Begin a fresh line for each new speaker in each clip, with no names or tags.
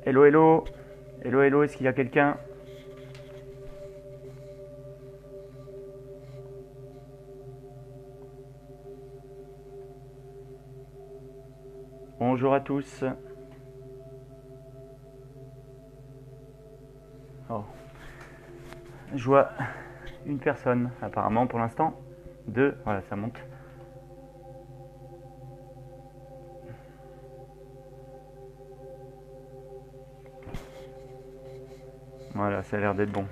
Hello, hello. Hello, hello, est-ce qu'il y a quelqu'un? Bonjour à tous. Oh. Je vois une personne, apparemment pour l'instant. Deux, voilà, ça monte. Voilà, ça a l'air d'être bon.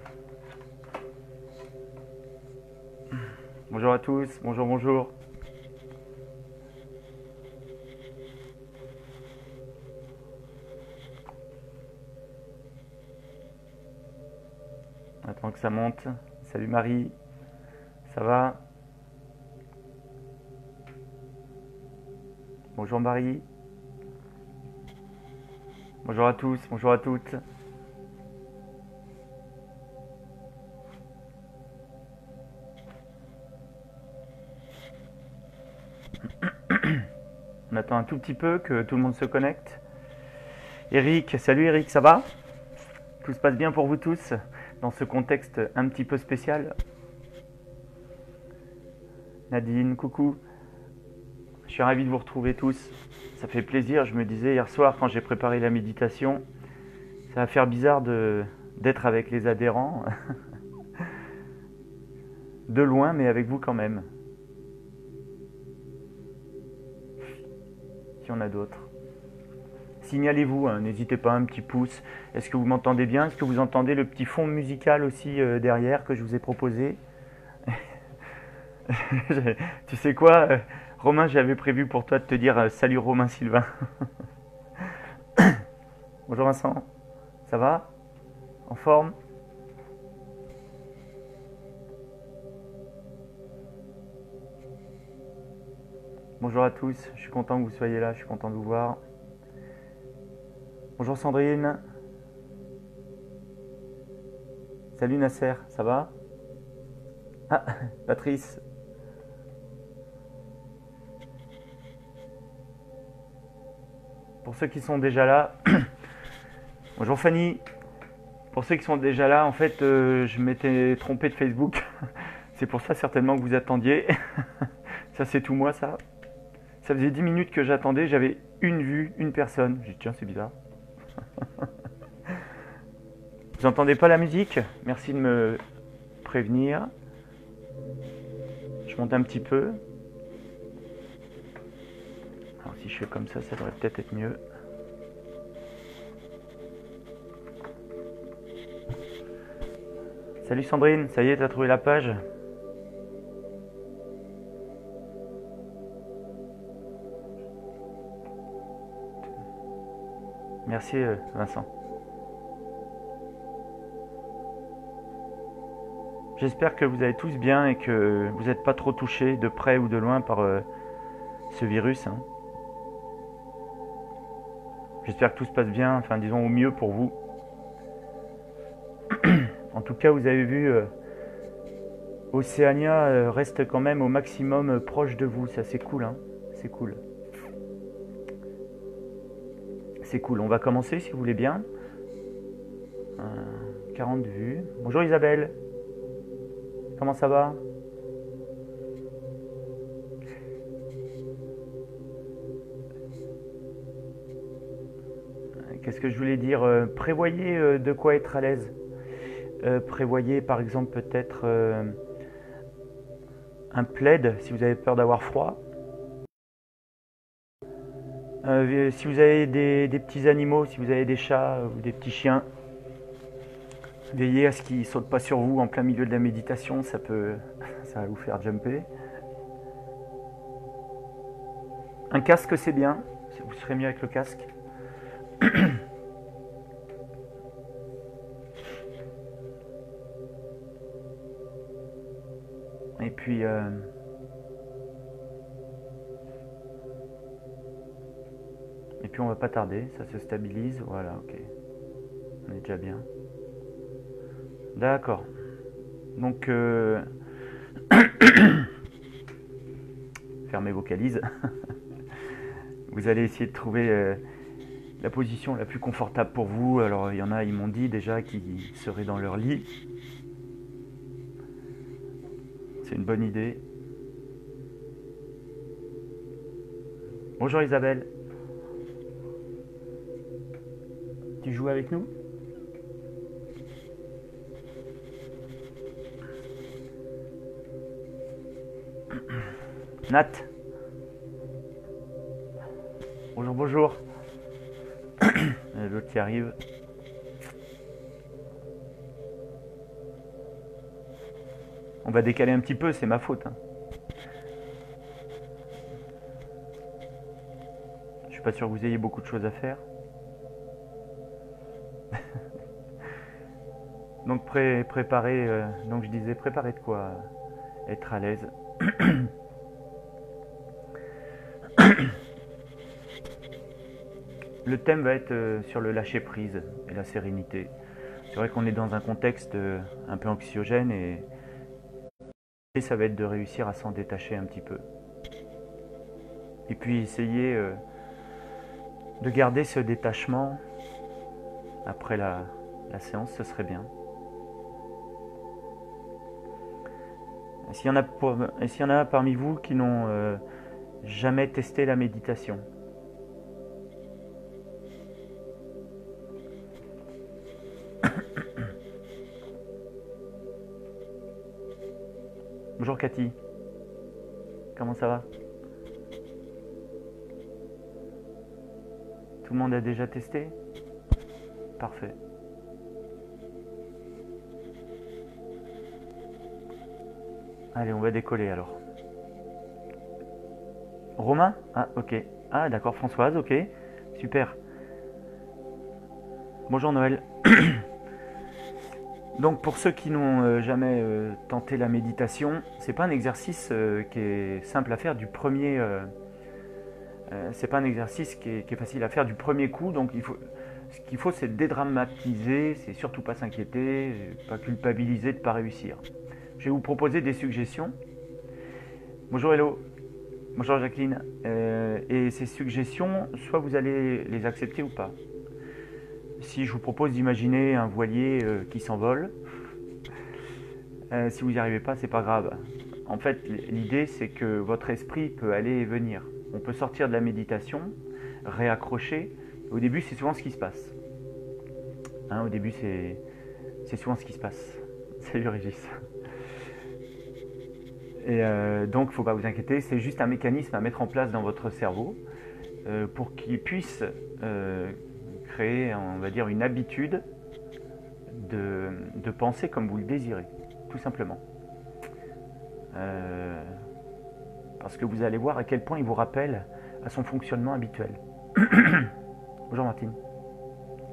Bonjour à tous, bonjour, bonjour. Attends que ça monte. Salut Marie, ça va? Bonjour Marie. Bonjour à tous, bonjour à toutes. On attend un tout petit peu que tout le monde se connecte. Eric, salut Eric, ça va? Tout se passe bien pour vous tous dans ce contexte un petit peu spécial? Nadine, coucou. Je suis ravi de vous retrouver tous. Ça fait plaisir, je me disais hier soir quand j'ai préparé la méditation, ça va faire bizarre d'être avec les adhérents. De loin, mais avec vous quand même. S'il y en a d'autres. Signalez-vous, hein, n'hésitez pas, un petit pouce. Est-ce que vous m'entendez bien? Est-ce que vous entendez le petit fond musical aussi derrière que je vous ai proposé? Tu sais quoi, Romain, j'avais prévu pour toi de te dire salut Romain Sylvain. Bonjour Vincent, ça va? En forme? Bonjour à tous, je suis content que vous soyez là, je suis content de vous voir. Bonjour Sandrine. Salut Nasser, ça va? Ah, Patrice. Pour ceux qui sont déjà là, bonjour Fanny. Pour ceux qui sont déjà là, en fait, je m'étais trompé de Facebook. C'est pour ça certainement que vous attendiez. Ça, c'est tout moi, ça. Ça faisait 10 minutes que j'attendais, j'avais une vue, une personne. J'ai dit, tiens, c'est bizarre. Vous entendez pas la musique? Merci de me prévenir. Je monte un petit peu. Alors, si je fais comme ça devrait peut-être être mieux. Salut Sandrine, ça y est, t'as trouvé la page? Merci Vincent. J'espère que vous allez tous bien et que vous n'êtes pas trop touchés de près ou de loin par ce virus. Hein. J'espère que tout se passe bien, enfin disons au mieux pour vous. En tout cas, vous avez vu, Océania reste quand même au maximum proche de vous. Ça, c'est cool, hein. C'est cool. C'est cool. On va commencer si vous voulez bien. 40 vues. Bonjour Isabelle. Comment ça va? Qu'est-ce que je voulais dire? Prévoyez de quoi être à l'aise. Prévoyez par exemple peut-être un plaid si vous avez peur d'avoir froid. Si vous avez des petits animaux, si vous avez des chats ou des petits chiens, veillez à ce qu'ils ne sautent pas sur vous en plein milieu de la méditation, ça va vous faire jumper. Un casque c'est bien, vous serez mieux avec le casque. Et puis on va pas tarder, ça se stabilise, voilà, ok. On est déjà bien. D'accord. Donc fermez vos calises. Vous allez essayer de trouver la position la plus confortable pour vous. Alors il y en a, ils m'ont dit déjà qu'ils seraient dans leur lit. C'est une bonne idée. Bonjour Isabelle. Tu joues avec nous? Nat. Bonjour, bonjour. L'autre qui arrive. On va décaler un petit peu, c'est ma faute. Hein. Je suis pas sûr que vous ayez beaucoup de choses à faire. Donc préparez, donc je disais préparez de quoi être à l'aise. Le thème va être sur le lâcher prise et la sérénité. C'est vrai qu'on est dans un contexte un peu anxiogène et ça va être de réussir à s'en détacher un petit peu. Et puis essayer de garder ce détachement après la séance, ce serait bien. S'il y en a parmi vous qui n'ont jamais testé la méditation, bonjour Cathy, comment ça va? Tout le monde a déjà testé? Parfait. Allez, on va décoller alors. Romain? Ah, ok. Ah, d'accord, Françoise, ok. Super. Bonjour Noël. Donc pour ceux qui n'ont jamais tenté la méditation, c'est pas un exercice qui est simple à faire du premier. C'est pas un exercice qui est facile à faire du premier coup. Donc ce qu'il faut, c'est dédramatiser, c'est surtout pas s'inquiéter, pas culpabiliser de pas réussir. Je vais vous proposer des suggestions. Bonjour Hello. Bonjour Jacqueline. Et ces suggestions, soit vous allez les accepter ou pas. Si je vous propose d'imaginer un voilier qui s'envole, si vous n'y arrivez pas, c'est pas grave. En fait, l'idée, c'est que votre esprit peut aller et venir. On peut sortir de la méditation, réaccrocher. Au début, c'est souvent ce qui se passe. Hein, au début, c'est souvent ce qui se passe. Salut Régis. Et donc, il ne faut pas vous inquiéter, c'est juste un mécanisme à mettre en place dans votre cerveau pour qu'il puisse créer, on va dire, une habitude de penser comme vous le désirez, tout simplement. Parce que vous allez voir à quel point il vous rappelle à son fonctionnement habituel. Bonjour Martine.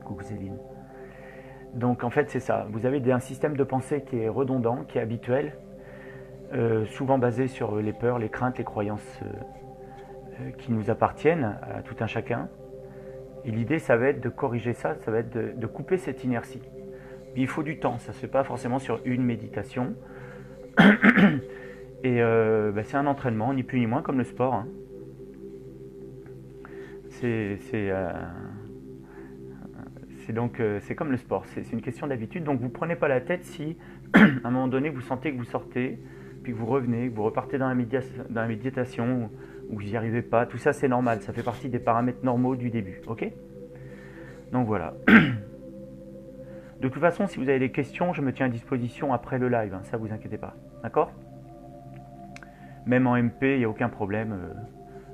Coucou Céline. Donc en fait c'est ça, vous avez un système de pensée qui est redondant, qui est habituel, souvent basé sur les peurs, les craintes, les croyances qui nous appartiennent à tout un chacun. Et l'idée, ça va être de corriger ça, ça va être de couper cette inertie. Mais il faut du temps, ça ne se fait pas forcément sur une méditation. Et c'est un entraînement, ni plus ni moins, comme le sport. Hein. C'est comme le sport, c'est une question d'habitude. Donc vous ne prenez pas la tête si, à un moment donné, vous sentez que vous sortez, puis que vous revenez, que vous repartez dans la méditation, ou vous n'y arrivez pas. Tout ça, c'est normal, ça fait partie des paramètres normaux du début. Ok? Donc voilà. De toute façon, si vous avez des questions, je me tiens à disposition après le live, hein, ça vous inquiétez pas. D'accord? Même en MP, il n'y a aucun problème,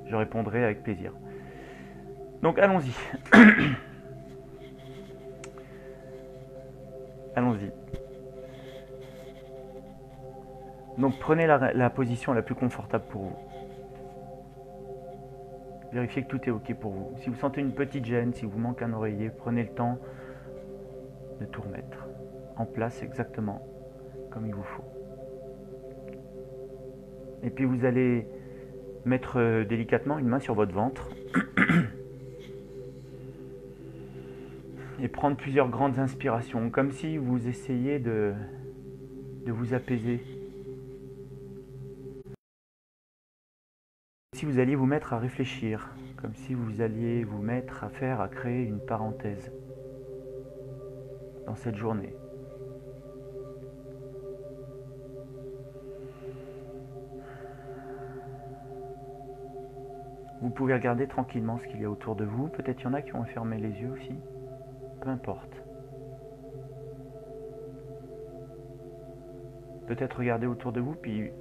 je répondrai avec plaisir. Donc allons-y. Allons-y. Donc prenez la position la plus confortable pour vous. Vérifiez que tout est ok pour vous. Si vous sentez une petite gêne, si vous manque un oreiller, prenez le temps de tout remettre en place exactement comme il vous faut. Et puis vous allez mettre délicatement une main sur votre ventre et prendre plusieurs grandes inspirations, comme si vous essayiez de vous apaiser. Si vous alliez vous mettre à réfléchir Comme si vous alliez vous mettre à créer une parenthèse dans cette journée. Vous pouvez regarder tranquillement ce qu'il y a autour de vous. Peut-être il y en a qui ont fermé les yeux aussi. Peu importe. Peut-être regarder autour de vous, puis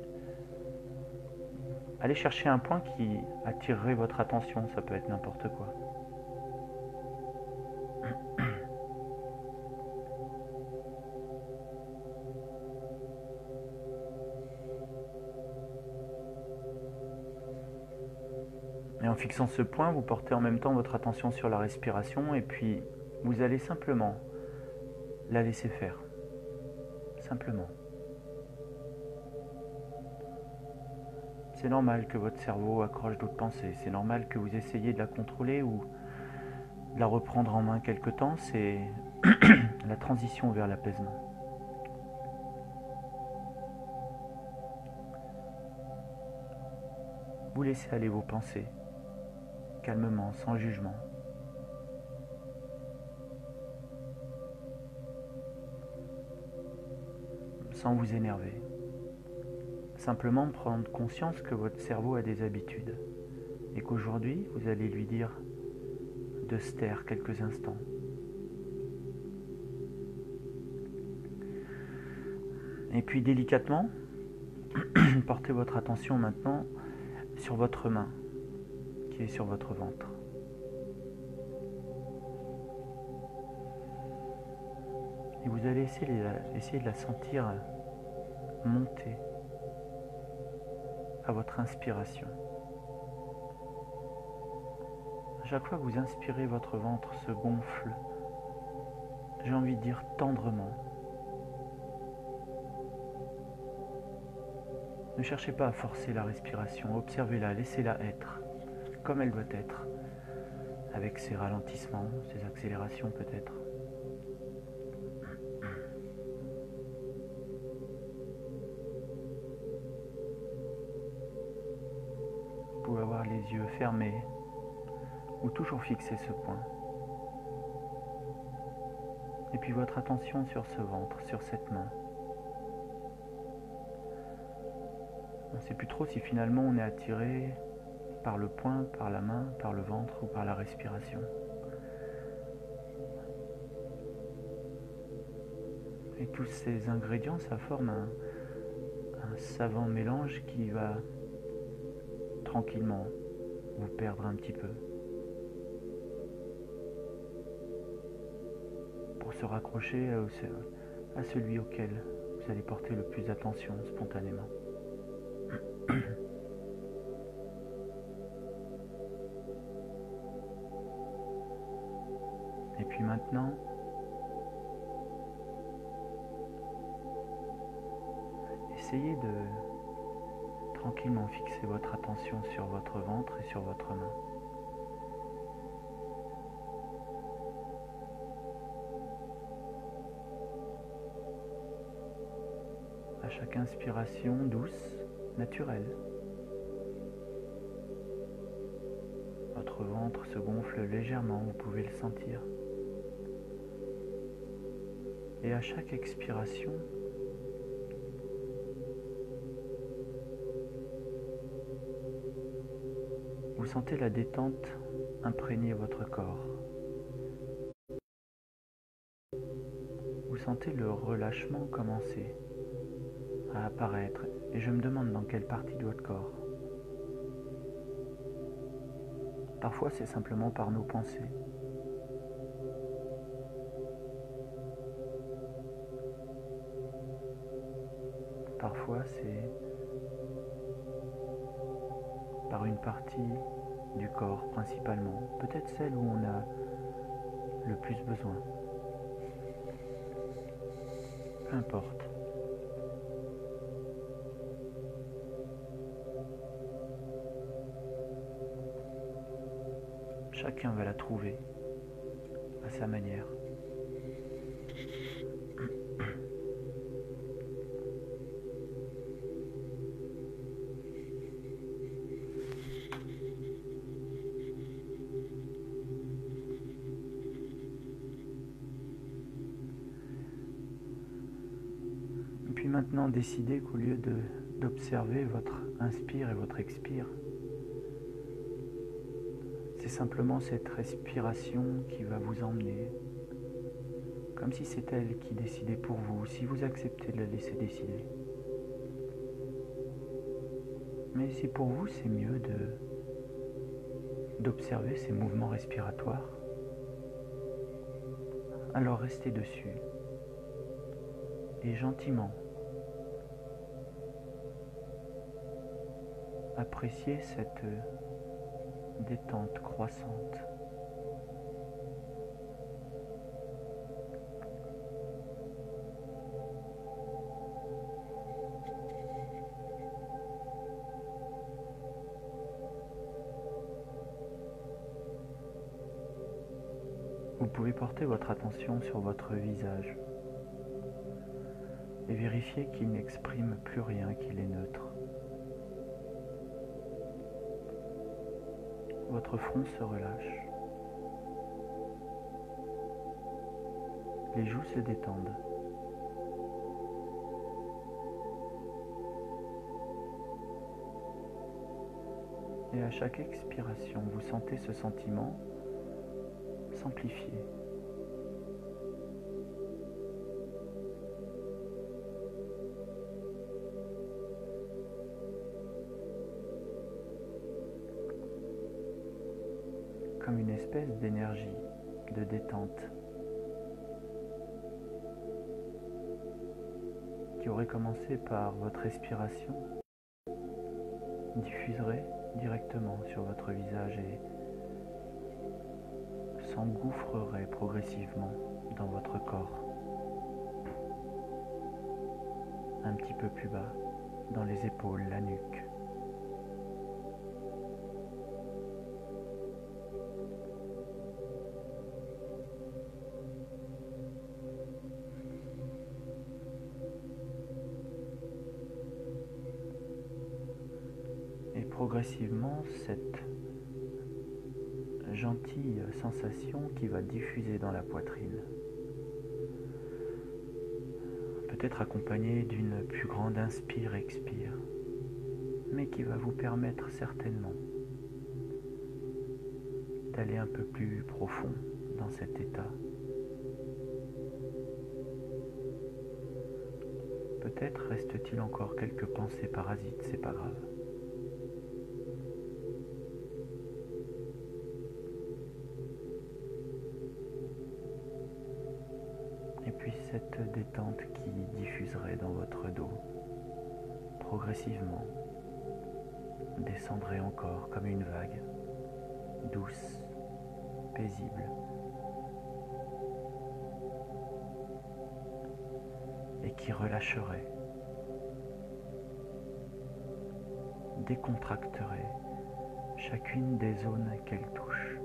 allez chercher un point qui attirerait votre attention. Ça peut être n'importe quoi. Et en fixant ce point, vous portez en même temps votre attention sur la respiration et puis vous allez simplement la laisser faire. Simplement. C'est normal que votre cerveau accroche d'autres pensées. C'est normal que vous essayiez de la contrôler ou de la reprendre en main quelque temps. C'est la transition vers l'apaisement. Vous laissez aller vos pensées, calmement, sans jugement. Sans vous énerver. Simplement prendre conscience que votre cerveau a des habitudes et qu'aujourd'hui, vous allez lui dire de se taire quelques instants. Et puis délicatement, portez votre attention maintenant sur votre main qui est sur votre ventre. Et vous allez essayer de la sentir monter à votre inspiration. À chaque fois que vous inspirez, votre ventre se gonfle, j'ai envie de dire tendrement. Ne cherchez pas à forcer la respiration, observez-la, laissez-la être, comme elle doit être, avec ses ralentissements, ses accélérations peut-être. Vous pouvez avoir les yeux fermés ou toujours fixer ce point. Et puis votre attention sur ce ventre, sur cette main. On ne sait plus trop si finalement on est attiré par le point, par la main, par le ventre ou par la respiration. Et tous ces ingrédients, ça forme un savant mélange qui va tranquillement vous perdre un petit peu pour se raccrocher à celui auquel vous allez porter le plus d'attention spontanément. Et puis maintenant, essayez de tranquillement fixer votre attention sur votre ventre et sur votre main. À chaque inspiration douce, naturelle, votre ventre se gonfle légèrement, vous pouvez le sentir. Et à chaque expiration, vous sentez la détente imprégner votre corps. Vous sentez le relâchement commencer à apparaître. Et je me demande dans quelle partie de votre corps. Parfois, c'est simplement par nos pensées. Parfois, c'est par une partie du corps principalement, peut-être celle où on a le plus besoin. Peu importe. Chacun va la trouver à sa manière. Puis maintenant, décidez qu'au lieu d'observer votre inspire et votre expire, c'est simplement cette respiration qui va vous emmener, comme si c'est elle qui décidait pour vous, si vous acceptez de la laisser décider. Mais si pour vous c'est mieux d'observer ces mouvements respiratoires, alors restez dessus et gentiment appréciez cette détente croissante. Vous pouvez porter votre attention sur votre visage et vérifier qu'il n'exprime plus rien, qu'il est neutre. Votre front se relâche. Les joues se détendent. Et à chaque expiration, vous sentez ce sentiment s'amplifier. Comme une espèce d'énergie, de détente qui aurait commencé par votre respiration diffuserait directement sur votre visage et s'engouffrerait progressivement dans votre corps, un petit peu plus bas, dans les épaules, la nuque. Et progressivement, cette gentille sensation qui va diffuser dans la poitrine, peut-être accompagnée d'une plus grande inspire-expire, mais qui va vous permettre certainement d'aller un peu plus profond dans cet état. Peut-être reste-t-il encore quelques pensées parasites, c'est pas grave. Et puis cette détente qui diffuserait dans votre dos, progressivement, descendrait encore comme une vague, douce, paisible. Et qui relâcherait, décontracterait chacune des zones qu'elle touche.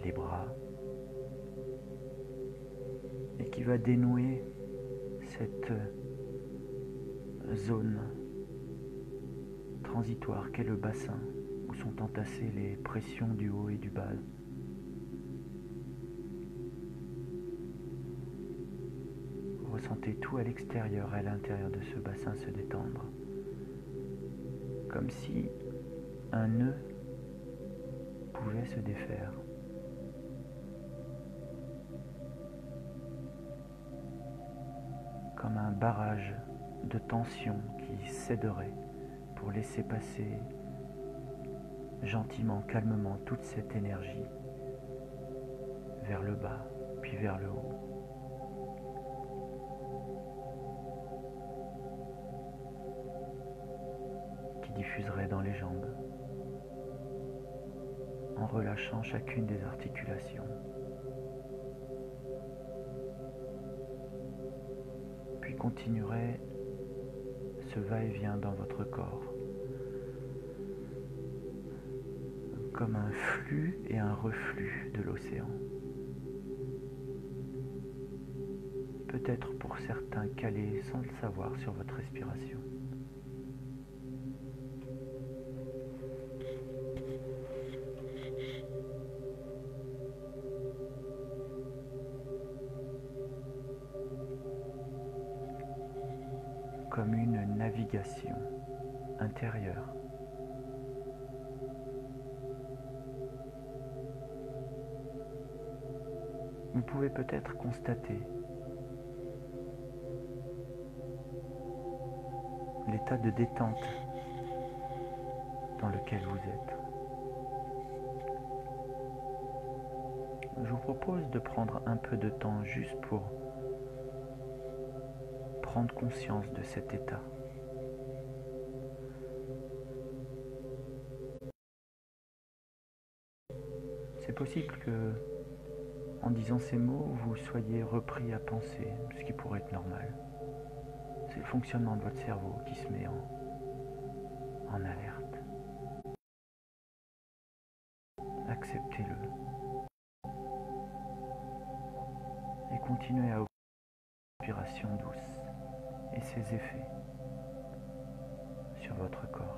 Les bras, et qui va dénouer cette zone transitoire qu'est le bassin, où sont entassées les pressions du haut et du bas. Vous ressentez tout à l'extérieur et à l'intérieur de ce bassin se détendre, comme si un nœud pouvait se défaire. Comme un barrage de tension qui céderait pour laisser passer gentiment, calmement toute cette énergie vers le bas, puis vers le haut. Qui diffuserait dans les jambes, en relâchant chacune des articulations. Puis continuerait ce va-et-vient dans votre corps, comme un flux et un reflux de l'océan. Peut-être pour certains calés sans le savoir sur votre respiration. navigation intérieure. Vous pouvez peut-être constater l'état de détente dans lequel vous êtes. Je vous propose de prendre un peu de temps juste pour prendre conscience de cet état. C'est possible que, en disant ces mots, vous soyez repris à penser, ce qui pourrait être normal. C'est le fonctionnement de votre cerveau qui se met en alerte. Acceptez-le. Et continuez à observer la respiration douce et ses effets sur votre corps.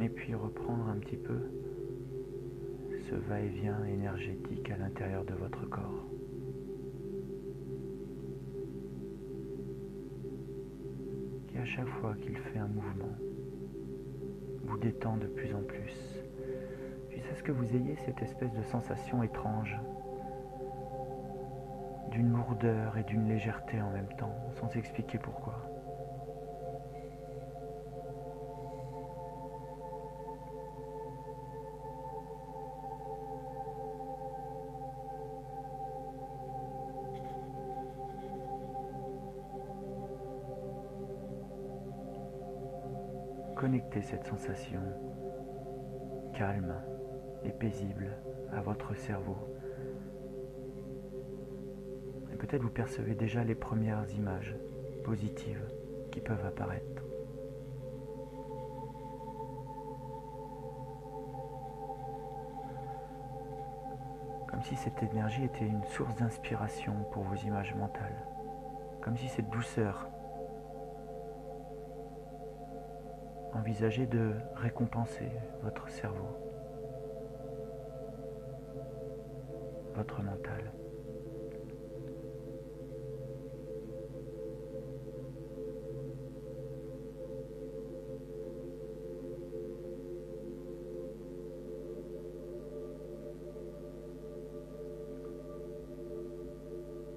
Et puis reprendre un petit peu ce va-et-vient énergétique à l'intérieur de votre corps. Qui à chaque fois qu'il fait un mouvement, vous détend de plus en plus, jusqu'à ce que vous ayez cette espèce de sensation étrange, d'une lourdeur et d'une légèreté en même temps, sans expliquer pourquoi. Connectez cette sensation calme et paisible à votre cerveau. Et peut-être vous percevez déjà les premières images positives qui peuvent apparaître. Comme si cette énergie était une source d'inspiration pour vos images mentales. Comme si cette douceur envisageait de récompenser votre cerveau, votre mental.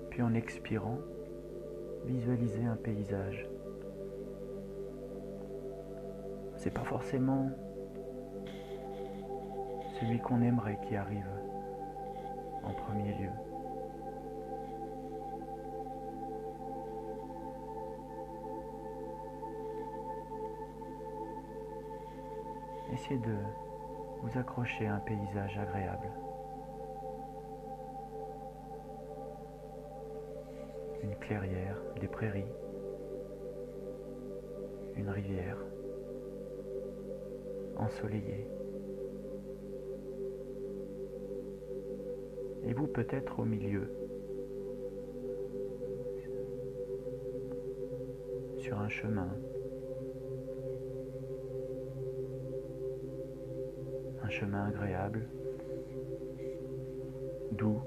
Puis en expirant, visualisez un paysage. C'est pas forcément celui qu'on aimerait qui arrive en premier lieu. Essayez de vous accrocher à un paysage agréable. Une clairière, des prairies, une rivière ensoleillée. Et vous peut-être au milieu, sur un chemin, un chemin agréable, doux.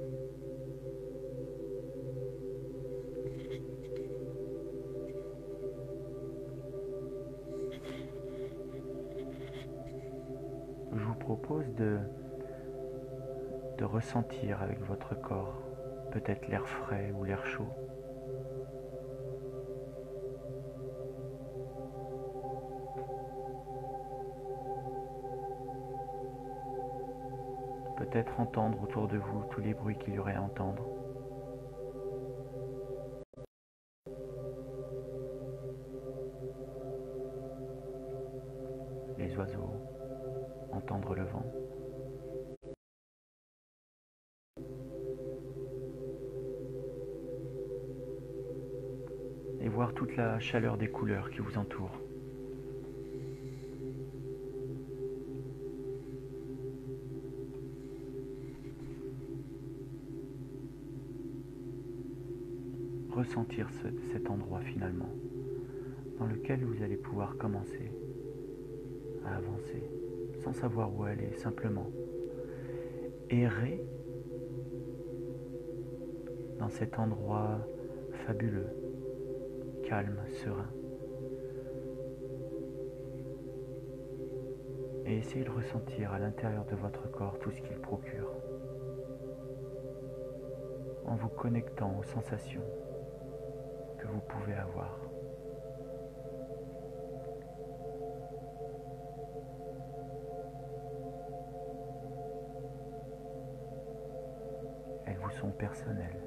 Je vous propose de ressentir avec votre corps peut-être l'air frais ou l'air chaud. Peut-être entendre autour de vous tous les bruits qu'il y aurait à entendre. Les oiseaux, entendre le vent. Et voir toute la chaleur des couleurs qui vous entourent. Ressentir cet endroit finalement, dans lequel vous allez pouvoir commencer à avancer, sans savoir où aller, simplement errer dans cet endroit fabuleux, calme, serein. Et essayez de ressentir à l'intérieur de votre corps tout ce qu'il procure, en vous connectant aux sensations que vous pouvez avoir. Elles vous sont personnelles.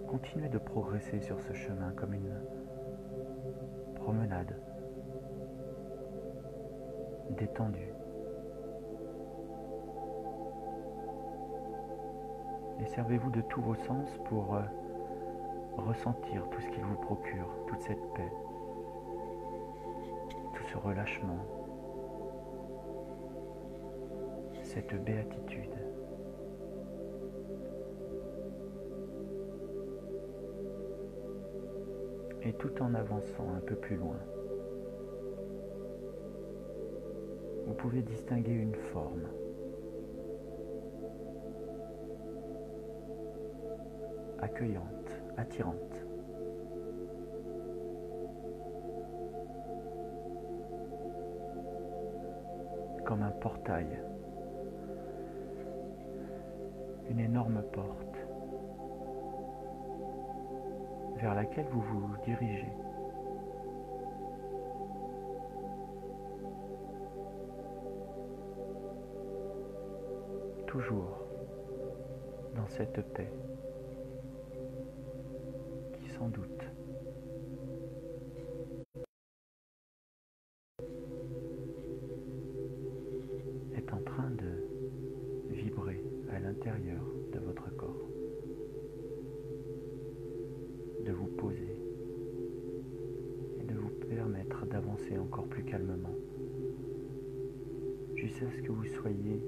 Continuez de progresser sur ce chemin comme une promenade détendue. Et servez-vous de tous vos sens pour ressentir tout ce qu'il vous procure, toute cette paix, tout ce relâchement, cette béatitude. Et tout en avançant un peu plus loin, vous pouvez distinguer une forme. Accueillante, attirante. Comme un portail, une énorme porte vers laquelle vous vous dirigez. Toujours dans cette paix qui sans doute est en train de vibrer à l'intérieur de votre corps, de vous poser et de vous permettre d'avancer encore plus calmement jusqu'à ce que vous soyez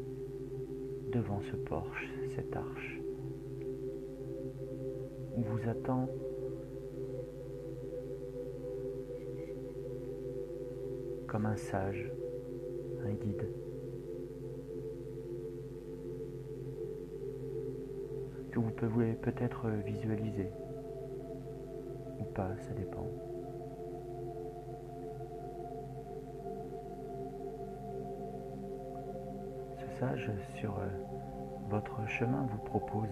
devant ce porche, cette arche, où vous attend comme un sage, un guide, que vous pouvez peut-être visualiser, ou pas, ça dépend. Ce sage sur votre chemin vous propose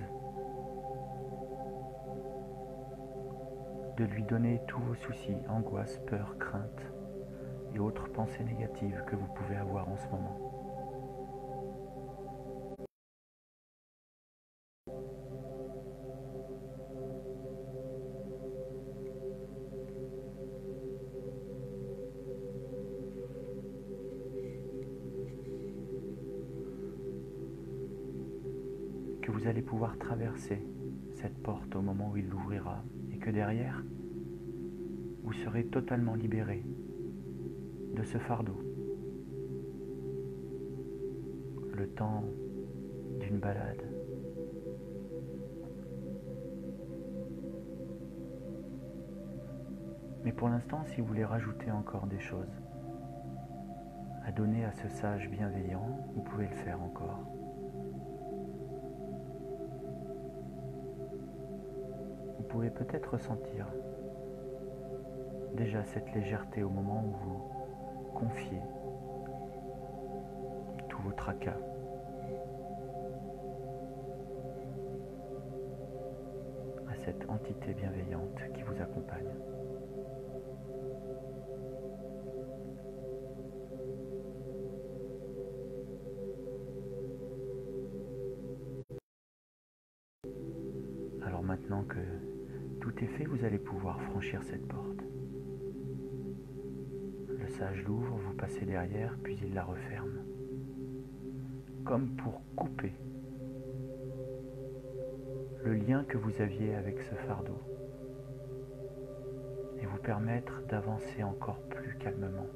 de lui donner tous vos soucis, angoisses, peurs, craintes et autres pensées négatives que vous pouvez avoir en ce moment. Que vous allez pouvoir traverser cette porte au moment où il l'ouvrira et que derrière, vous serez totalement libéré de ce fardeau. Le temps d'une balade. Mais pour l'instant, si vous voulez rajouter encore des choses à donner à ce sage bienveillant, vous pouvez le faire encore. Vous pouvez peut-être ressentir déjà cette légèreté au moment où vous confiez tous vos tracas à cette entité bienveillante qui vous accompagne. Alors maintenant que tout est fait, vous allez pouvoir franchir cette porte. Le sage l'ouvre, vous passez derrière, puis il la referme. Comme pour couper le lien que vous aviez avec ce fardeau et vous permettre d'avancer encore plus calmement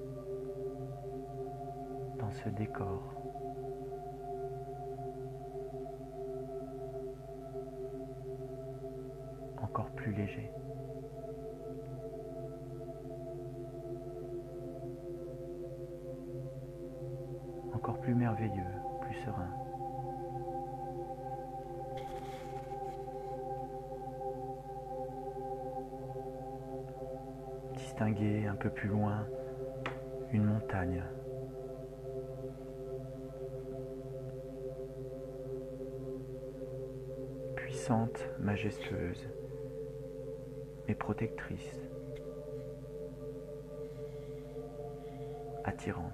dans ce décor. Encore plus léger. Encore plus merveilleux, plus serein. Distinguez un peu plus loin une montagne. Puissante, majestueuse, mais protectrice, attirante.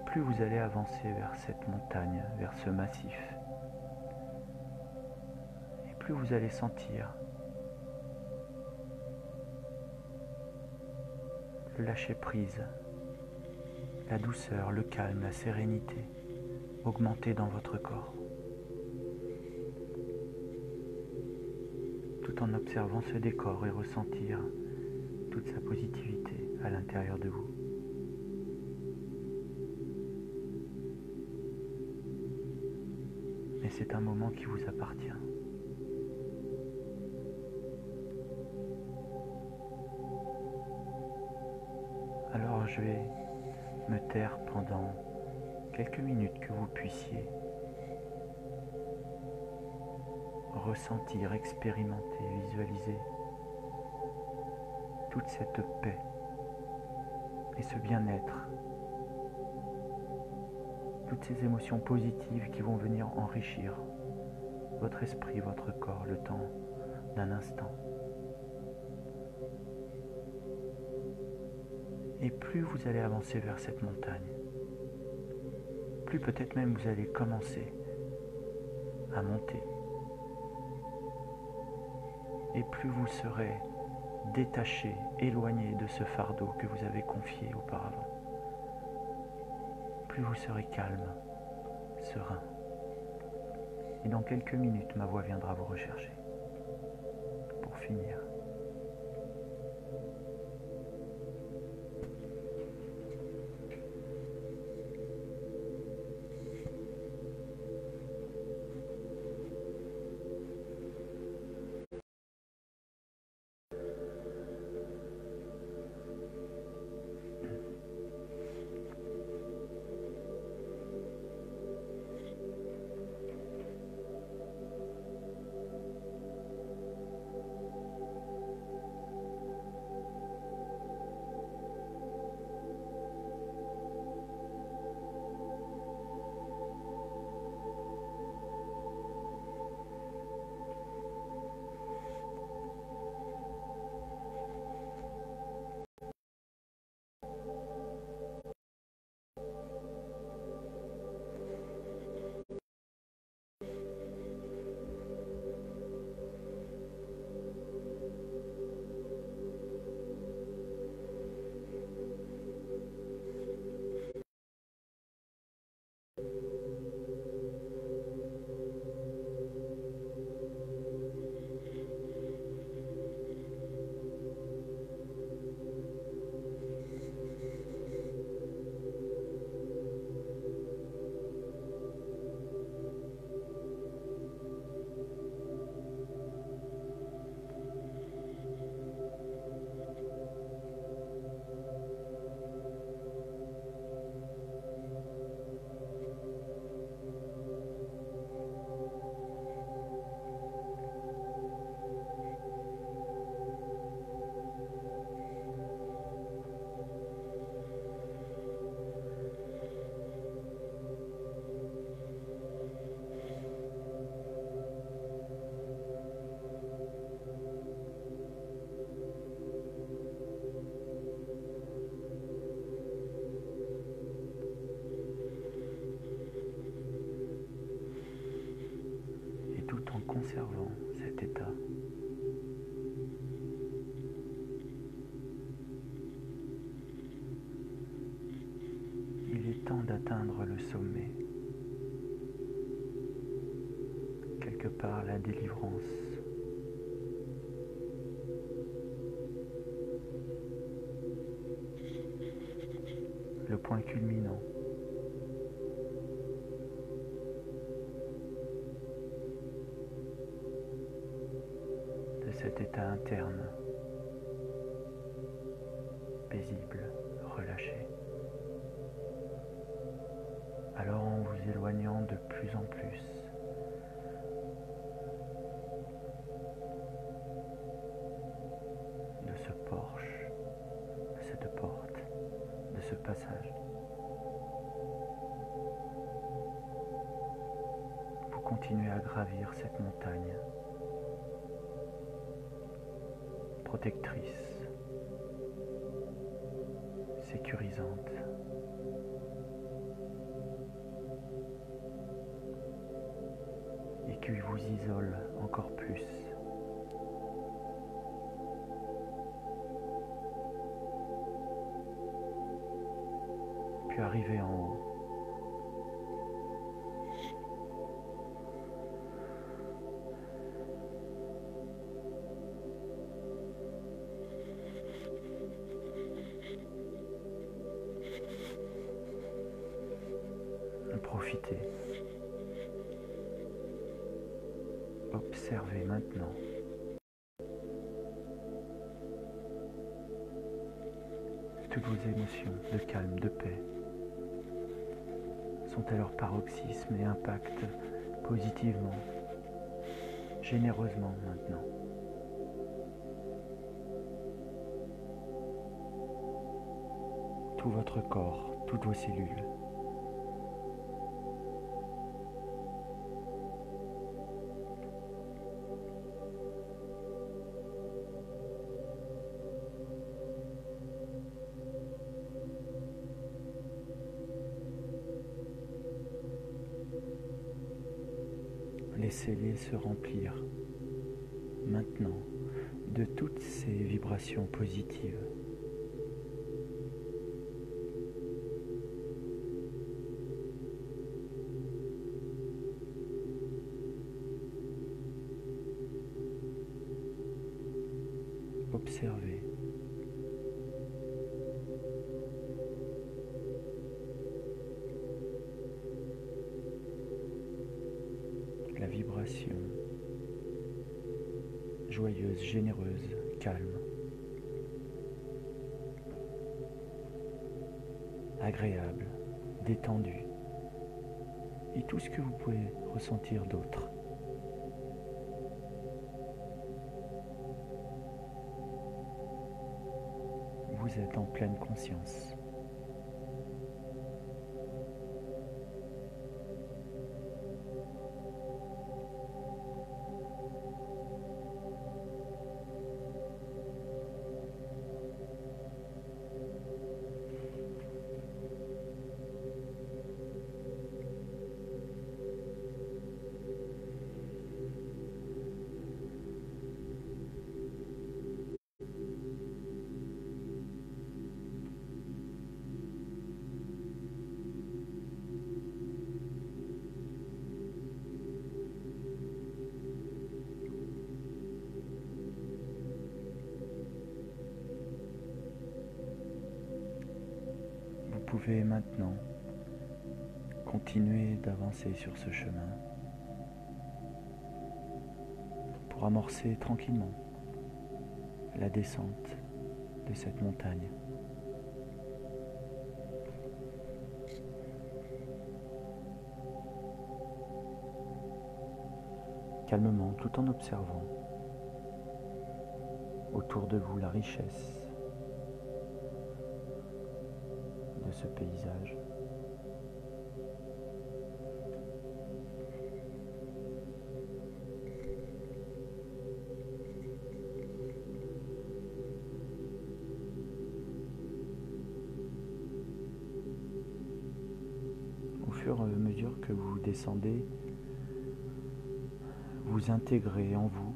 Plus vous allez avancer vers cette montagne, vers ce massif, et plus vous allez sentir le lâcher-prise, la douceur, le calme, la sérénité augmenter dans votre corps, tout en observant ce décor et ressentir toute sa positivité à l'intérieur de vous. Mais c'est un moment qui vous appartient. Alors je vais me taire pendant quelques minutes que vous puissiez ressentir, expérimenter, visualiser toute cette paix et ce bien-être, toutes ces émotions positives qui vont venir enrichir votre esprit, votre corps, le temps d'un instant. Et plus vous allez avancer vers cette montagne, plus peut-être même vous allez commencer à monter. Et plus vous serez détaché, éloigné de ce fardeau que vous avez confié auparavant. Plus vous serez calme, serein. Et dans quelques minutes, ma voix viendra vous rechercher. Pour finir. Conservant cet état, il est temps d'atteindre le sommet. quelque part la délivrance. Le point culminant. De cet état interne, paisible, relâché. Alors en vous éloignant de plus en plus, de ce porche, de cette porte, de ce passage, vous continuez à gravir cette montagne protectrice, sécurisante, et qui vous isole encore plus. Puis arriver en haut. Profitez. Observez maintenant. Toutes vos émotions de calme, de paix sont à leur paroxysme et impactent positivement, généreusement maintenant. Tout votre corps, toutes vos cellules. Laissez-les se remplir maintenant de toutes ces vibrations positives. Observez. La vibration joyeuse, généreuse, calme, agréable, détendue, et tout ce que vous pouvez ressentir d'autre. Vous êtes en pleine conscience. Vous pouvez maintenant continuer d'avancer sur ce chemin pour amorcer tranquillement la descente de cette montagne. Calmement, tout en observant autour de vous la richesse de ce paysage. Au fur et à mesure que vous descendez, vous intégrez en vous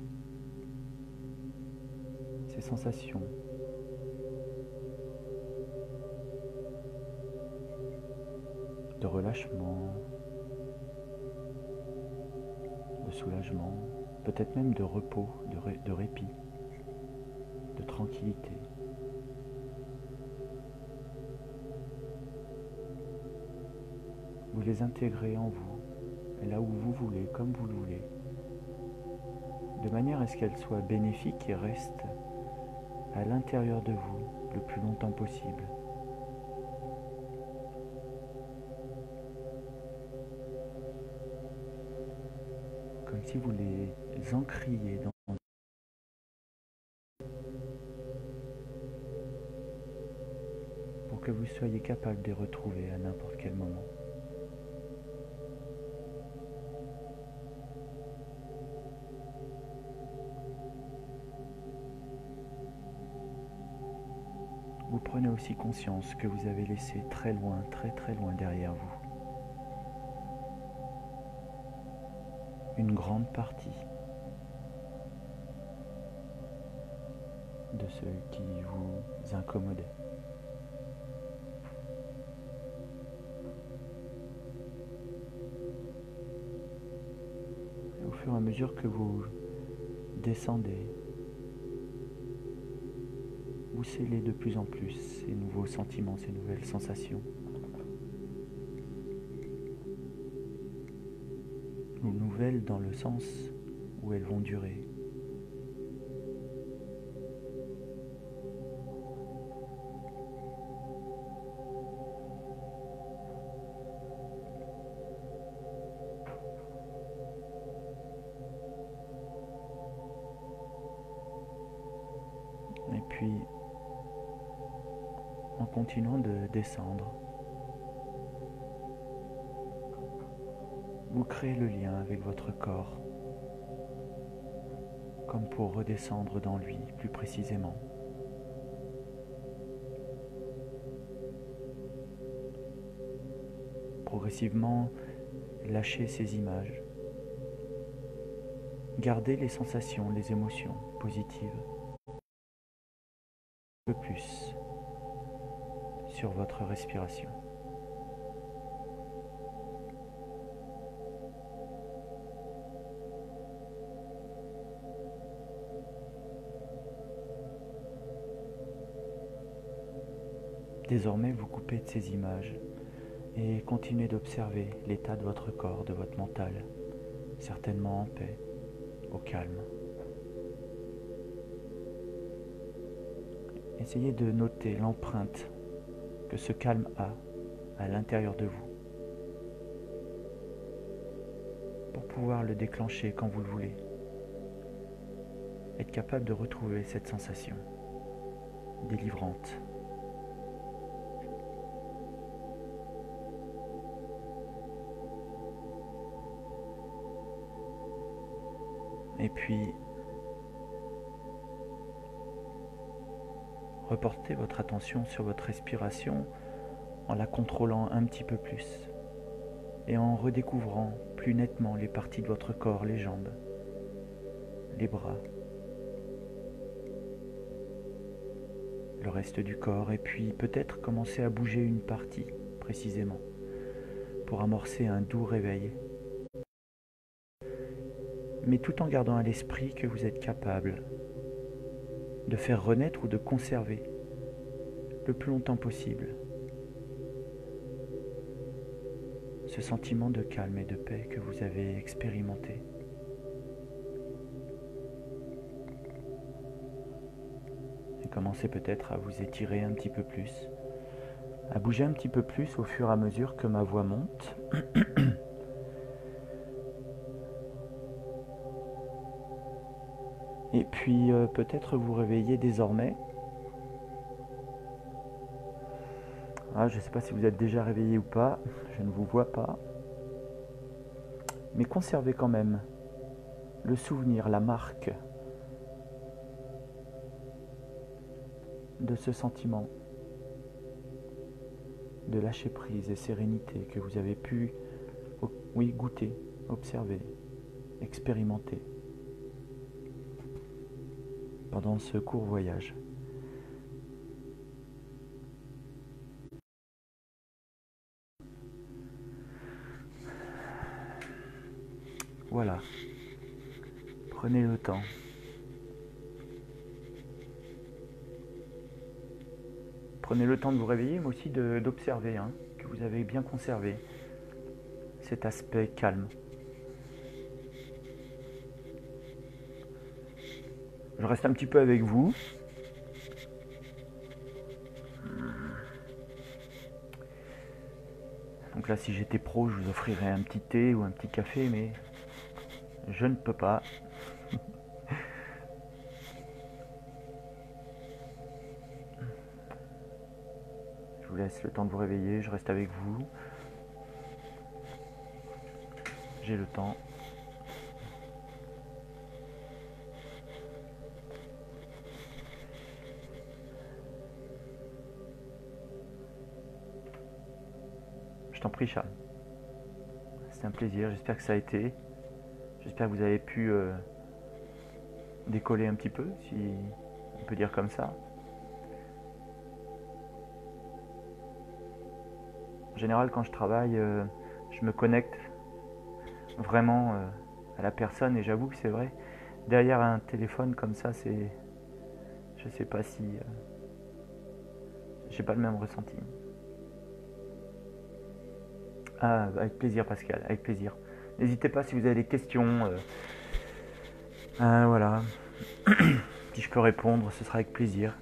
ces sensations de relâchement, de soulagement, peut-être même de repos, de répit, de tranquillité. Vous les intégrez en vous, là où vous voulez, comme vous le voulez, de manière à ce qu'elles soient bénéfiques et restent à l'intérieur de vous le plus longtemps possible. Comme si vous les ancriez dans pour que vous soyez capable de les retrouver à n'importe quel moment. Vous prenez aussi conscience que vous avez laissé très loin, très très loin derrière vous une grande partie de ceux qui vous incommodaient. Et au fur et à mesure que vous descendez, vous scellez de plus en plus ces nouveaux sentiments, ces nouvelles sensations. Ou nouvelles dans le sens où elles vont durer. Et puis, en continuant de descendre, vous créez le lien avec votre corps, comme pour redescendre dans lui plus précisément. Progressivement, lâchez ces images. Gardez les sensations, les émotions positives. Un peu plus sur votre respiration. Désormais, vous coupez de ces images et continuez d'observer l'état de votre corps, de votre mental, certainement en paix, au calme. Essayez de noter l'empreinte que ce calme a à l'intérieur de vous pour pouvoir le déclencher quand vous le voulez. Être capable de retrouver cette sensation délivrante. Et puis, reportez votre attention sur votre respiration en la contrôlant un petit peu plus et en redécouvrant plus nettement les parties de votre corps, les jambes, les bras, le reste du corps, et puis peut-être commencer à bouger une partie précisément pour amorcer un doux réveil, mais tout en gardant à l'esprit que vous êtes capable de faire renaître ou de conserver le plus longtemps possible ce sentiment de calme et de paix que vous avez expérimenté. Et commencez peut-être à vous étirer un petit peu plus, à bouger un petit peu plus au fur et à mesure que ma voix monte. Et puis peut-être vous réveiller désormais. Je ne sais pas si vous êtes déjà réveillé ou pas, je ne vous vois pas. Mais conservez quand même le souvenir, la marque de ce sentiment de lâcher prise et sérénité que vous avez pu, goûter, observer, expérimenter pendant ce court voyage. Voilà, Prenez le temps. Prenez le temps de vous réveiller, mais aussi d'observer, hein, que vous avez bien conservé cet aspect calme. Je reste un petit peu avec vous. Donc là, si j'étais pro, je vous offrirais un petit thé ou un petit café, mais je ne peux pas. Je vous laisse le temps de vous réveiller, je reste avec vous. J'ai le temps. Je t'en prie, Charles. C'est un plaisir, j'espère que ça a été. J'espère que vous avez pu décoller un petit peu, si on peut dire comme ça. En général, quand je travaille, je me connecte vraiment à la personne et j'avoue que c'est vrai. Derrière un téléphone comme ça, c'est... Je sais pas si... j'ai pas le même ressenti. Ah, avec plaisir Pascal, avec plaisir. N'hésitez pas si vous avez des questions. Voilà. Si je peux répondre, ce sera avec plaisir.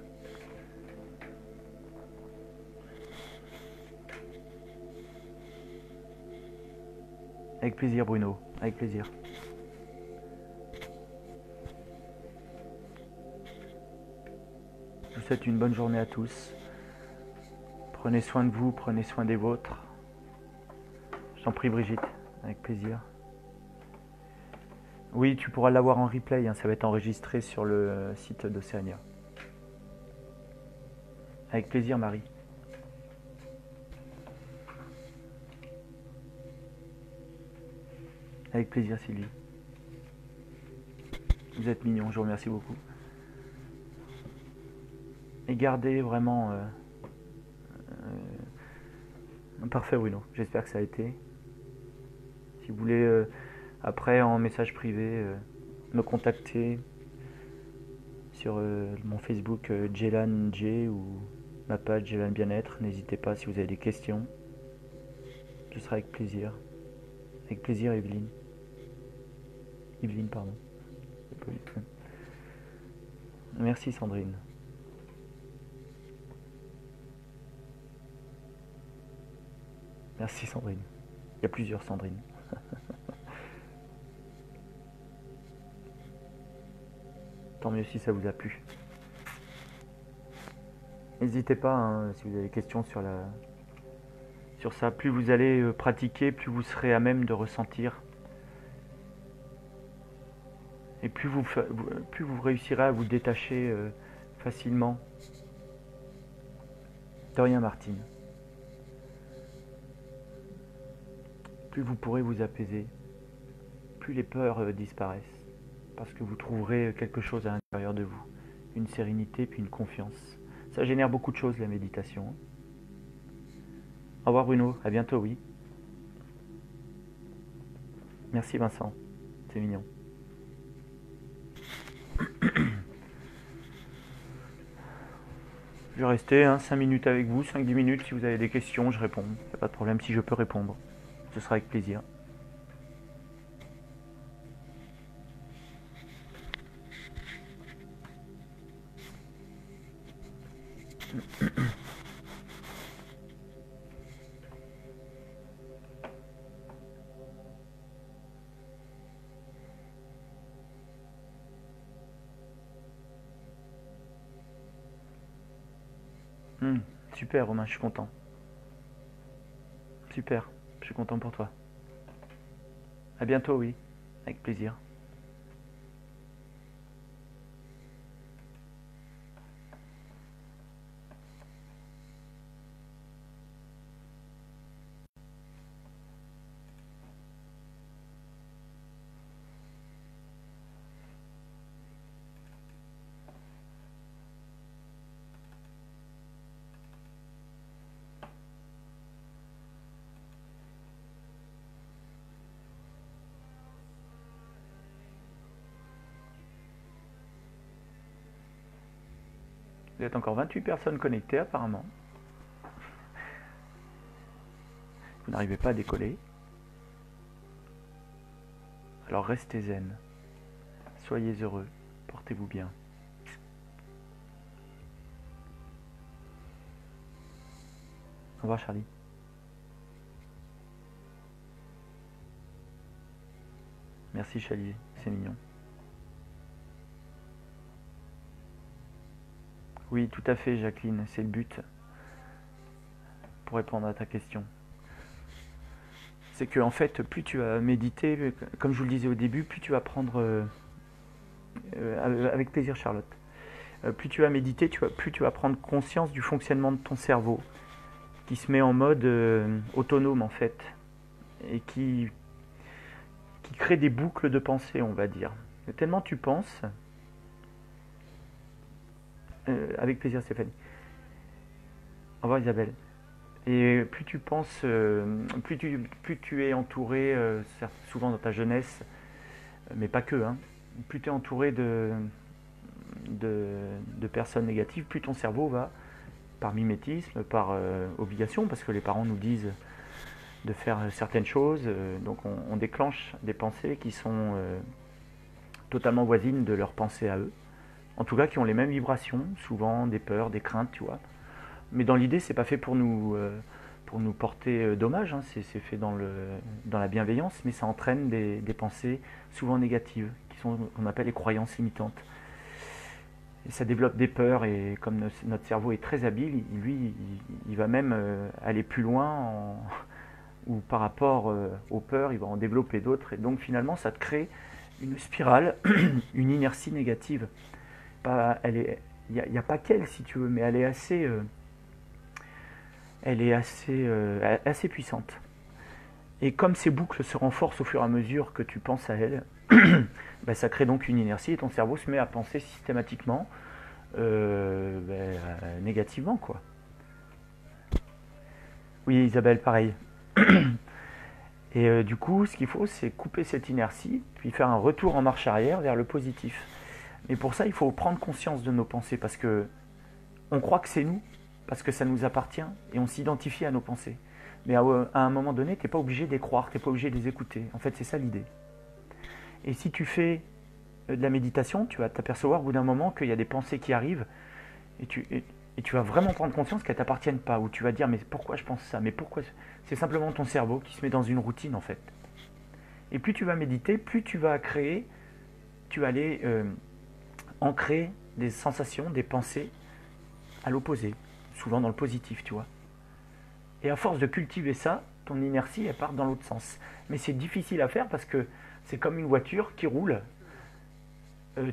Avec plaisir Bruno, avec plaisir. Je vous souhaite une bonne journée à tous. Prenez soin de vous, prenez soin des vôtres. Je t'en prie Brigitte, avec plaisir. Oui, tu pourras l'avoir en replay, hein, ça va être enregistré sur le site d'Océania. Avec plaisir Marie. Avec plaisir Sylvie. Vous êtes mignons, je vous remercie beaucoup. Et gardez vraiment... parfait Bruno, j'espère que ça a été. Si vous voulez, après en message privé, me contacter sur mon Facebook Jelan J ou ma page Jelan Bien-être, n'hésitez pas si vous avez des questions. Ce sera avec plaisir. Avec plaisir Evelyne. Evelyne, pardon. Merci Sandrine. Merci Sandrine. Il y a plusieurs Sandrine. Tant mieux si ça vous a plu. N'hésitez pas hein, si vous avez des questions sur ça. Plus vous allez pratiquer, plus vous serez à même de ressentir. Et plus vous réussirez à vous détacher facilement. De rien Martine. Plus vous pourrez vous apaiser, plus les peurs disparaissent. Parce que vous trouverez quelque chose à l'intérieur de vous. Une sérénité puis une confiance. Ça génère beaucoup de choses la méditation. Au revoir Bruno, à bientôt oui. Merci Vincent, c'est mignon. Je vais rester 5 minutes avec vous, 5-10 minutes. Si vous avez des questions, je réponds. Il n'y a pas de problème si je peux répondre. Ce sera avec plaisir. Super Romain, je suis content. Super, je suis content pour toi. À bientôt, oui, avec plaisir. Vous êtes encore 28 personnes connectées apparemment. Vous n'arrivez pas à décoller. Alors restez zen. Soyez heureux. Portez-vous bien. Au revoir Charlie. Merci Charlie, c'est mignon. Oui, tout à fait Jacqueline, c'est le but. Pour répondre à ta question. C'est que en fait, plus tu vas méditer, comme je vous le disais au début, plus tu vas prendre... avec plaisir Charlotte. Plus tu vas méditer, plus tu vas prendre conscience du fonctionnement de ton cerveau, qui se met en mode autonome en fait, et qui crée des boucles de pensée, on va dire. Et tellement tu penses... avec plaisir Stéphanie. Au revoir Isabelle. Et plus tu penses, plus tu es entouré, souvent dans ta jeunesse, mais pas que, hein, plus tu es entouré de personnes négatives, plus ton cerveau va, par mimétisme, par obligation, parce que les parents nous disent de faire certaines choses, donc on déclenche des pensées qui sont totalement voisines de leurs pensées à eux, en tout cas qui ont les mêmes vibrations, souvent des peurs, des craintes, tu vois. Mais dans l'idée, c'est pas fait pour nous porter dommage, hein. C'est fait dans la bienveillance, mais ça entraîne des pensées souvent négatives, qui sont qu'on appelle les croyances limitantes. Et ça développe des peurs, et comme notre cerveau est très habile, il va même aller plus loin, ou par rapport aux peurs, il va en développer d'autres, et donc finalement ça te crée une spirale, une inertie négative. Il n'y a pas qu'elle si tu veux, mais elle est assez puissante. Et comme ces boucles se renforcent au fur et à mesure que tu penses à elles, bah, ça crée donc une inertie, et ton cerveau se met à penser systématiquement négativement, quoi. Oui Isabelle, pareil. Et du coup, ce qu'il faut, c'est couper cette inertie, puis faire un retour en marche arrière vers le positif. Mais pour ça, il faut prendre conscience de nos pensées, parce que on croit que c'est nous, parce que ça nous appartient, et on s'identifie à nos pensées. Mais à un moment donné, tu n'es pas obligé de les croire, tu n'es pas obligé de les écouter. En fait, c'est ça l'idée. Et si tu fais de la méditation, tu vas t'apercevoir au bout d'un moment qu'il y a des pensées qui arrivent, et tu vas vraiment prendre conscience qu'elles ne t'appartiennent pas, ou tu vas dire, mais pourquoi je pense ça? Mais pourquoi? C'est simplement ton cerveau qui se met dans une routine, en fait. Et plus tu vas méditer, plus tu vas créer, tu vas aller ancrer des sensations, des pensées à l'opposé, souvent dans le positif, tu vois. Et à force de cultiver ça, ton inertie, elle part dans l'autre sens. Mais c'est difficile à faire parce que c'est comme une voiture qui roule.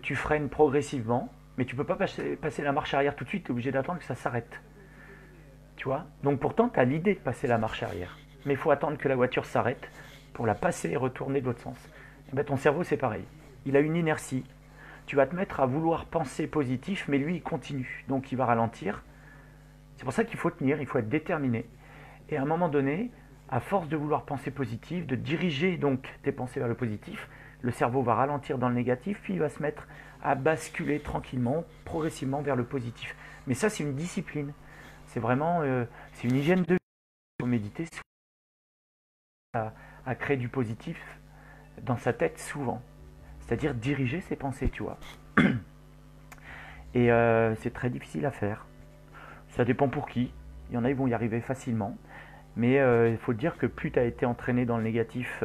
Tu freines progressivement, mais tu ne peux pas passer la marche arrière tout de suite, tu es obligé d'attendre que ça s'arrête. Tu vois? Donc pourtant, tu as l'idée de passer la marche arrière. Mais il faut attendre que la voiture s'arrête pour la passer et retourner de l'autre sens. Et ben, ton cerveau, c'est pareil. Il a une inertie. Tu vas te mettre à vouloir penser positif, mais lui, il continue. Donc il va ralentir. C'est pour ça qu'il faut tenir, il faut être déterminé. Et à un moment donné, à force de vouloir penser positif, de diriger donc tes pensées vers le positif, le cerveau va ralentir dans le négatif, puis il va se mettre à basculer tranquillement, progressivement vers le positif. Mais ça, c'est une discipline. C'est vraiment c'est une hygiène de vie. Il faut méditer à créer du positif dans sa tête souvent. C'est-à-dire diriger ses pensées, tu vois. Et c'est très difficile à faire. Ça dépend pour qui. Il y en a qui vont y arriver facilement. Mais il faut dire que plus tu as été entraîné dans le négatif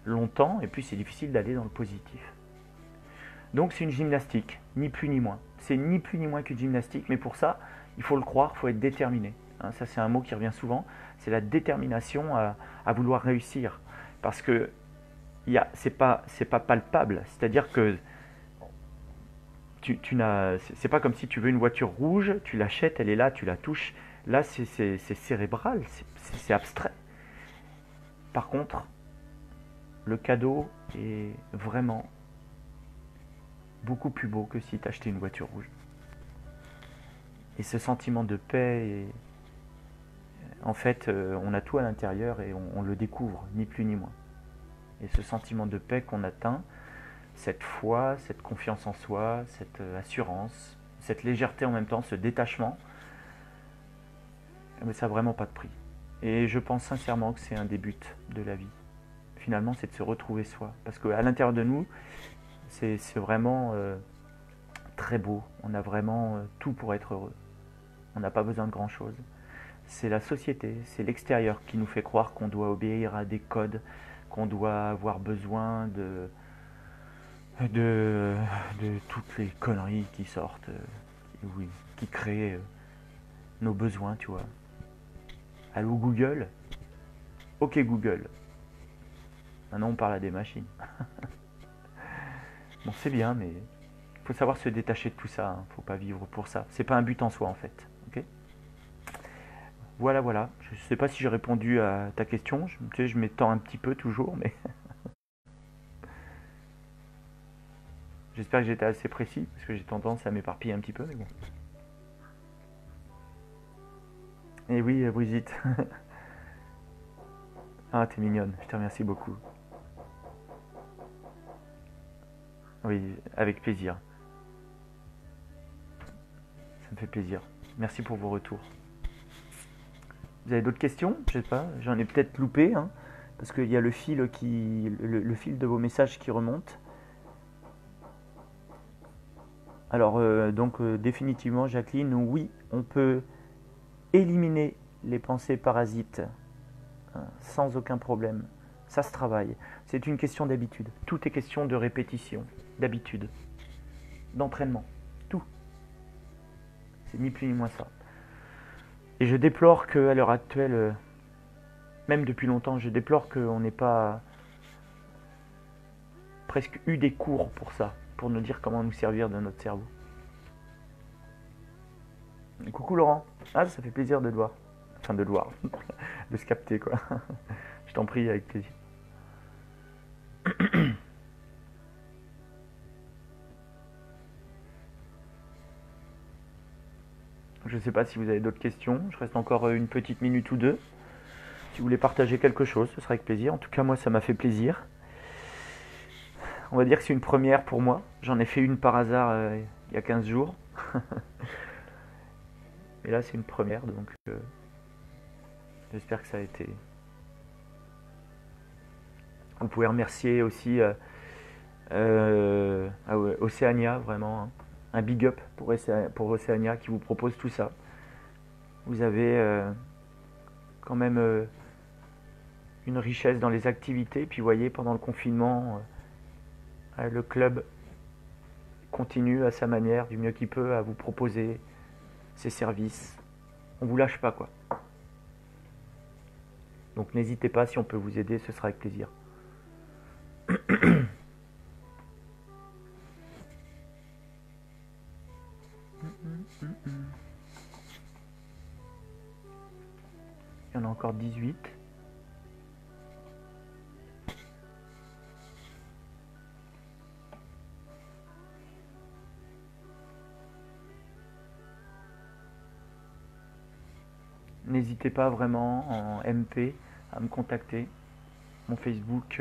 longtemps, et plus c'est difficile d'aller dans le positif. Donc c'est une gymnastique, ni plus ni moins. C'est ni plus ni moins qu'une gymnastique, mais pour ça, il faut le croire, il faut être déterminé. Hein, ça c'est un mot qui revient souvent, c'est la détermination à vouloir réussir. Parce que c'est pas palpable, c'est-à-dire que c'est pas comme si tu veux une voiture rouge, tu l'achètes, elle est là, tu la touches. Là, c'est cérébral, c'est abstrait. Par contre, le cadeau est vraiment beaucoup plus beau que si tu achetais une voiture rouge. Et ce sentiment de paix, en fait, on a tout à l'intérieur et on le découvre, ni plus ni moins. Et ce sentiment de paix qu'on atteint, cette foi, cette confiance en soi, cette assurance, cette légèreté en même temps, ce détachement, mais ça n'a vraiment pas de prix. Et je pense sincèrement que c'est un des buts de la vie. Finalement, c'est de se retrouver soi. Parce qu'à l'intérieur de nous, c'est vraiment très beau. On a vraiment tout pour être heureux. On n'a pas besoin de grand-chose. C'est la société, c'est l'extérieur qui nous fait croire qu'on doit obéir à des codes, qu'on doit avoir besoin de toutes les conneries qui sortent, oui, qui créent nos besoins, tu vois. Allô Google? Ok Google. Maintenant on parle à des machines. Bon c'est bien, mais il faut savoir se détacher de tout ça, hein. Faut pas vivre pour ça. C'est pas un but en soi en fait. Ok. Voilà, voilà. Je sais pas si j'ai répondu à ta question. Tu sais, je m'étends un petit peu toujours, mais j'espère que j'étais assez précis, parce que j'ai tendance à m'éparpiller un petit peu, mais bon. Et oui, Brigitte. Ah, t'es mignonne. Je te remercie beaucoup. Oui, avec plaisir. Ça me fait plaisir. Merci pour vos retours. Vous avez d'autres questions? Je sais pas, j'en ai peut-être loupé, hein, parce qu'il y a le fil le fil de vos messages qui remonte. Alors donc définitivement, Jacqueline, oui, on peut éliminer les pensées parasites, hein, sans aucun problème. Ça se travaille. C'est une question d'habitude. Tout est question de répétition, d'habitude, d'entraînement. Tout. C'est ni plus ni moins ça. Et je déplore qu'à l'heure actuelle, même depuis longtemps, je déplore qu'on n'ait pas presque eu des cours pour ça, pour nous dire comment nous servir de notre cerveau. Coucou Laurent. Ah, ça fait plaisir de te voir. Enfin, de te voir. De se capter, quoi. Je t'en prie, avec plaisir. Je ne sais pas si vous avez d'autres questions. Je reste encore une petite minute ou deux. Si vous voulez partager quelque chose, ce sera avec plaisir. En tout cas, moi, ça m'a fait plaisir. On va dire que c'est une première pour moi. J'en ai fait une par hasard il y a 15 jours. Et là, c'est une première, donc j'espère que ça a été. Vous pouvez remercier aussi Océania, vraiment. Hein. Un big up pour Océania qui vous propose tout ça. Vous avez quand même une richesse dans les activités. Puis vous voyez, pendant le confinement, le club continue à sa manière, du mieux qu'il peut, à vous proposer ses services. On vous lâche pas, quoi. Donc n'hésitez pas, si on peut vous aider, ce sera avec plaisir. Il y en a encore 18. N'hésitez pas vraiment en MP à me contacter. Mon Facebook,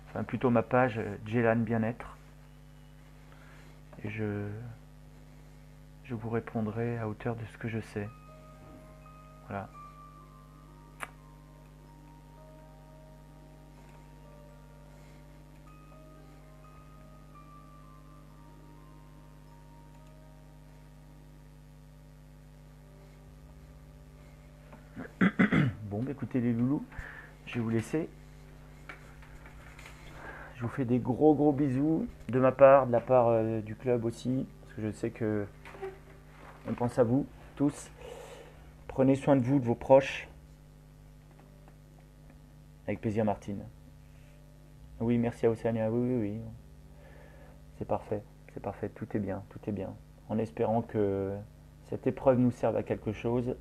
enfin plutôt ma page Jelan Bien-être. Et je vous répondrai à hauteur de ce que je sais. Voilà. Bon, bah, écoutez les loulous, je vais vous laisser. Je vous fais des gros bisous de ma part, de la part du club aussi, parce que je sais que on pense à vous tous. Prenez soin de vous, de vos proches. Avec plaisir, Martine. Oui, merci à Océania. Oui. C'est parfait, tout est bien, tout est bien. En espérant que cette épreuve nous serve à quelque chose,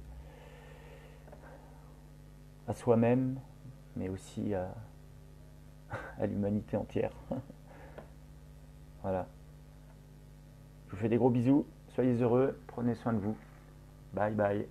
à soi-même, mais aussi à l'humanité entière. Voilà. Je vous fais des gros bisous, soyez heureux, prenez soin de vous. Bye bye.